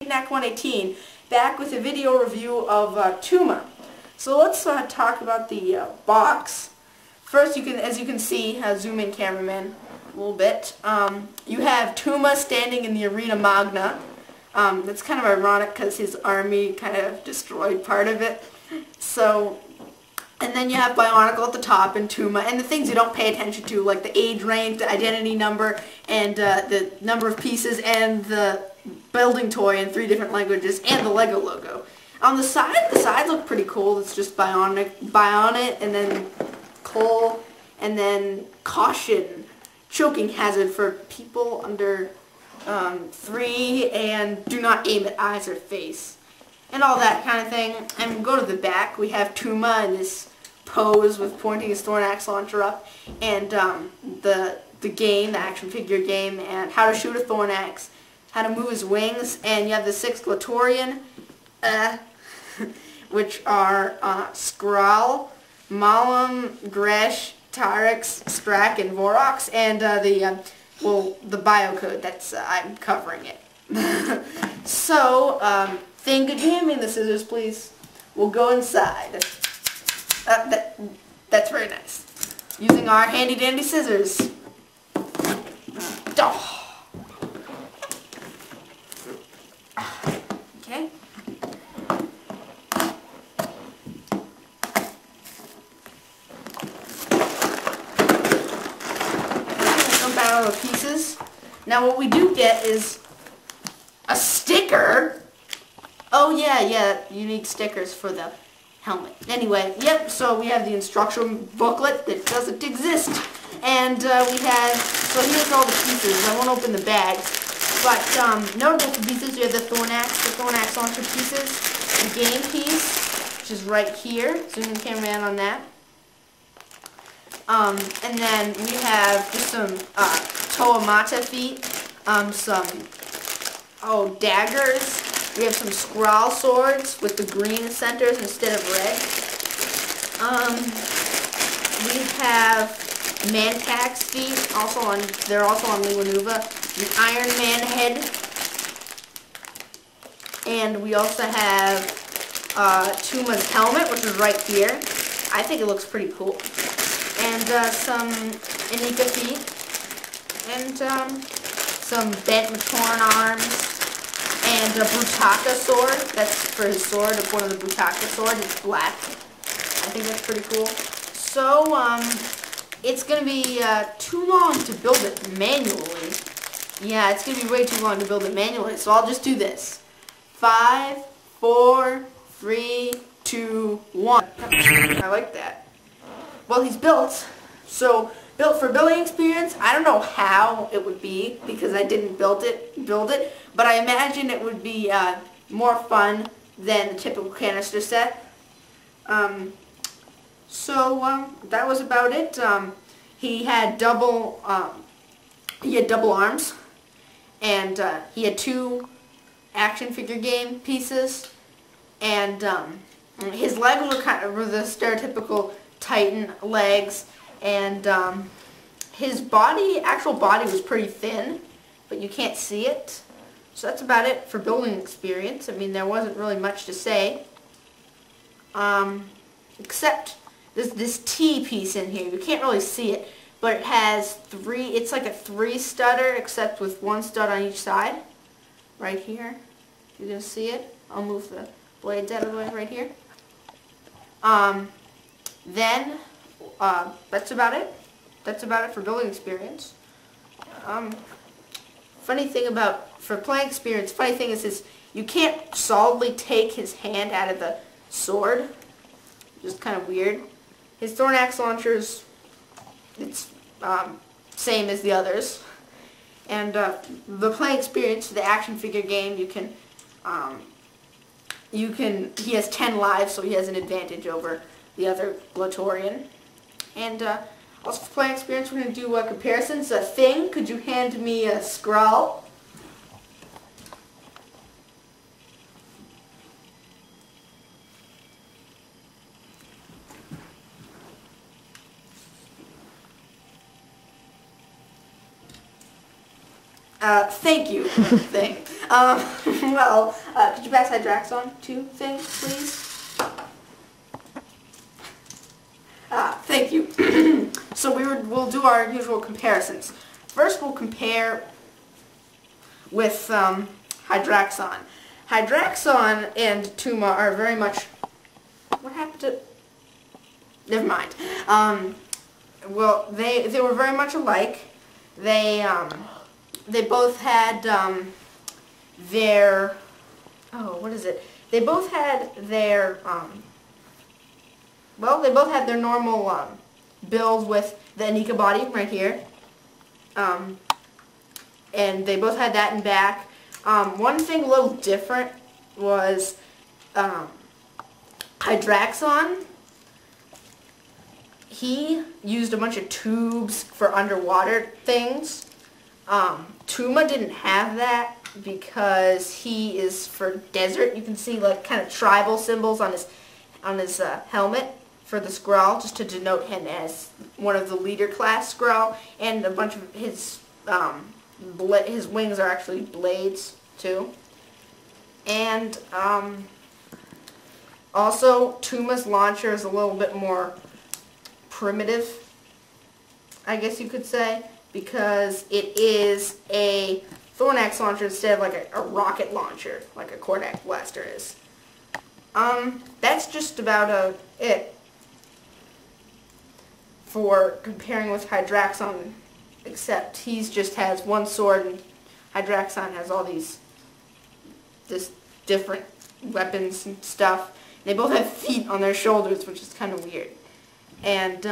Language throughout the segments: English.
Knack 118, back with a video review of Tuma. So let's talk about the box. First, as you can see, zoom in, cameraman, a little bit. You have Tuma standing in the Arena Magna. That's kind of ironic because his army kind of destroyed part of it. So, and then you have Bionicle at the top and Tuma, and the things you don't pay attention to, like the age rank, the identity number, and the number of pieces, and the building toy in 3 different languages, and the Lego logo. On the sides look pretty cool. It's just Bionic, and then Cole, and then caution, choking hazard for people under 3, and do not aim at eyes or face, and all that kind of thing. And go to the back. We have Tuma in this pose with pointing his thorn axe launcher up, and the game, the action figure game, and how to shoot a thorn axe, how to move his wings, and you have the 6 Glatorian, which are Skrull, Malum, Gresh, Tarix, Strak, and Vorox, and the biocode. That's I'm covering it. So, could you hand me the scissors, please? We'll go inside. That's very nice. Using our handy dandy scissors. Oh. Okay. Dump out all the pieces. Now what we do get is a sticker. Oh yeah, you need stickers for the helmet. Anyway, yep, so we have the instruction booklet that doesn't exist. And so here's all the pieces. I won't open the bags. But notable pieces, you have the thorn axe launcher pieces, the game piece, which is right here. Zoom in, cameraman, on that. And then we have just some Toamata feet, some daggers. We have some Skrull swords with the green centers instead of red. We have Mantax feet, they're also on Liwanuva. The Iron Man head. And we also have Tuma's helmet, which is right here. I think it looks pretty cool. And some Anika feet. And some bent Matoran arms. And a Brutaka sword. That's for his sword, one of the Brutaka swords. It's black. I think that's pretty cool. So, it's going to be too long to build it manually. Yeah, it's going to be way too long to build it manually, so I'll just do this. 5, 4, 3, 2, 1. I like that. Well, he's built. So, built for building experience. I don't know how it would be because I didn't build it, but I imagine it would be more fun than the typical canister set. That was about it. He had double arms, and he had 2 action figure game pieces, and his legs were the stereotypical Titan legs, and his actual body was pretty thin, but you can't see it. So that's about it for building experience. I mean, there wasn't really much to say, except this T piece in here. You can't really see it, but it has it's like a 3 stutter, except with 1 stud on each side. Right here. You can see it. I'll move the blades out of the way right here. That's about it. That's about it for building experience. For playing experience, funny thing is you can't solidly take his hand out of the sword. Just kind of weird. His thorn axe launchers, it's same as the others. And the playing experience for the action figure game, he has 10 lives, so he has an advantage over the other Glatorian. And also for playing experience, we're going to do comparisons. Thing, could you hand me a Skrull? Thank you, thing. Well, could you pass Hydraxon to thing, please? Thank you. So we'll do our usual comparisons. First, we'll compare with Hydraxon. Hydraxon and Tuma are very much... What happened to... Never mind. Well, they were very much alike. They both had their... Oh, what is it? They both had their... Well, they both had their normal build with the Anika body right here. And they both had that in back. One thing a little different was Hydraxon. He used a bunch of tubes for underwater things. Tuma didn't have that because he is for desert. You can see like kind of tribal symbols on his helmet for the Skrull, just to denote him as one of the leader class Skrull, and a bunch of his wings are actually blades too. And also Tuma's launcher is a little bit more primitive, I guess you could say, because it is a Thornax launcher instead of like a rocket launcher, like a Kordak blaster is. That's just about it for comparing with Hydraxon, except he just has one sword and Hydraxon has all these different weapons and stuff. They both have feet on their shoulders, which is kind of weird. And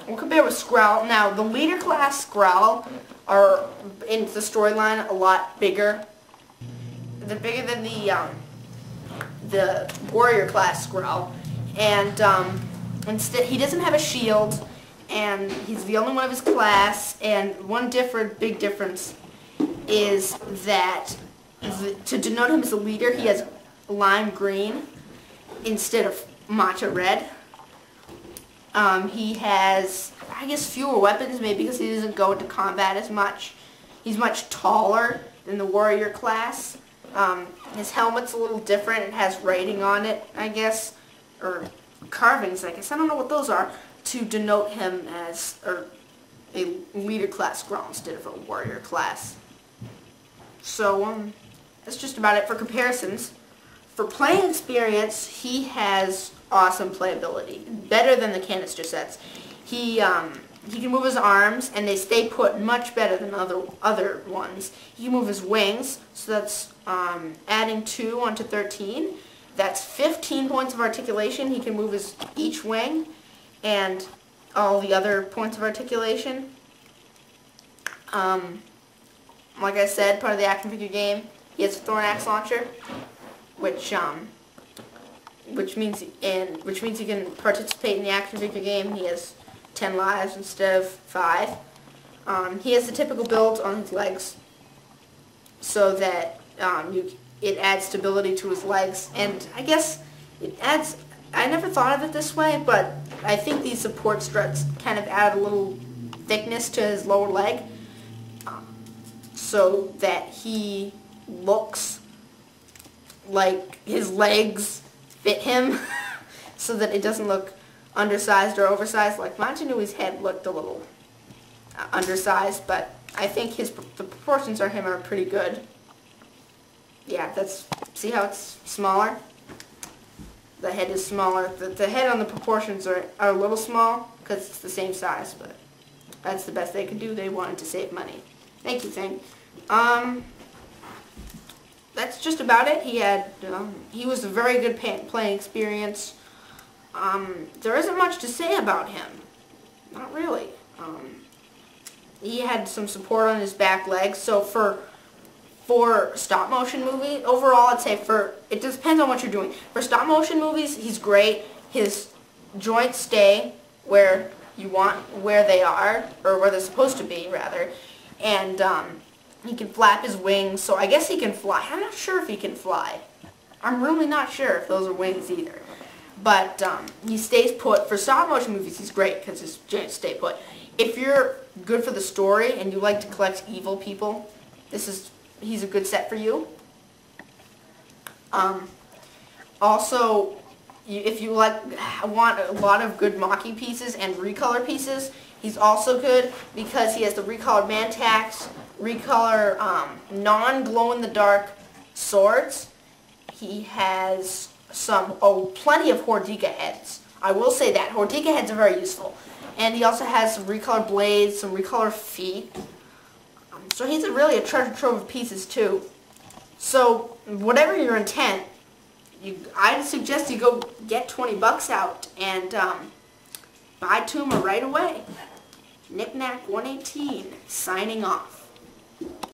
we'll compare with Skrull. Now, the leader class Skrull are, in the storyline, a lot bigger. They're bigger than the warrior class Skrull. And instead, he doesn't have a shield, and he's the only one of his class. And one big difference is that to denote him as a leader, he has lime green instead of matcha red. He has, I guess, fewer weapons, maybe because he doesn't go into combat as much. He's much taller than the warrior class. His helmet's a little different. It has writing on it, I guess, or carvings, I guess. I don't know what those are, to denote him as a leader class Skrull instead of a warrior class. So, that's just about it for comparisons. For playing experience, he has awesome playability, better than the canister sets. He can move his arms, and they stay put much better than other ones. He can move his wings, so that's adding 2 onto 13. That's 15 points of articulation. He can move each wing and all the other points of articulation. Like I said, part of the action figure game, he has a Thornax launcher, which means he can participate in the action figure game. He has 10 lives instead of 5. He has the typical build on his legs, so that it adds stability to his legs, and I guess it adds. I never thought of it this way, but I think these support struts kind of add a little thickness to his lower leg, so that he looks like his legs fit him, so that it doesn't look undersized or oversized. Like Montanui's head looked a little undersized, but I think the proportions on him are pretty good. Yeah, see how it's smaller? The head is smaller. The head on the proportions are a little small because it's the same size, but that's the best they could do. They wanted to save money. Thank you, Thing. That's just about it. He was a very good playing experience. There isn't much to say about him. Not really. He had some support on his back legs, so for stop motion movie, overall I'd say it just depends on what you're doing. For stop motion movies, he's great. His joints stay where they are, or where they're supposed to be, rather. And he can flap his wings, so I guess he can fly. I'm not sure if he can fly. I'm really not sure if those are wings either. But he stays put. For stop motion movies, he's great because his joints stay put. If you're good for the story and you like to collect evil people, he's a good set for you. Also, if you want a lot of good mocking pieces and recolor pieces, he's also good because he has the recolored Mantax, recolor non-glow-in-the-dark swords. He has plenty of Hordika heads. I will say that. Hordika heads are very useful. And he also has some recolored blades, some recolored feet. So he's really a treasure trove of pieces too. So whatever your intent, I'd suggest you go get 20 bucks out and buy Tuma right away. Knick-Knack 118 signing off.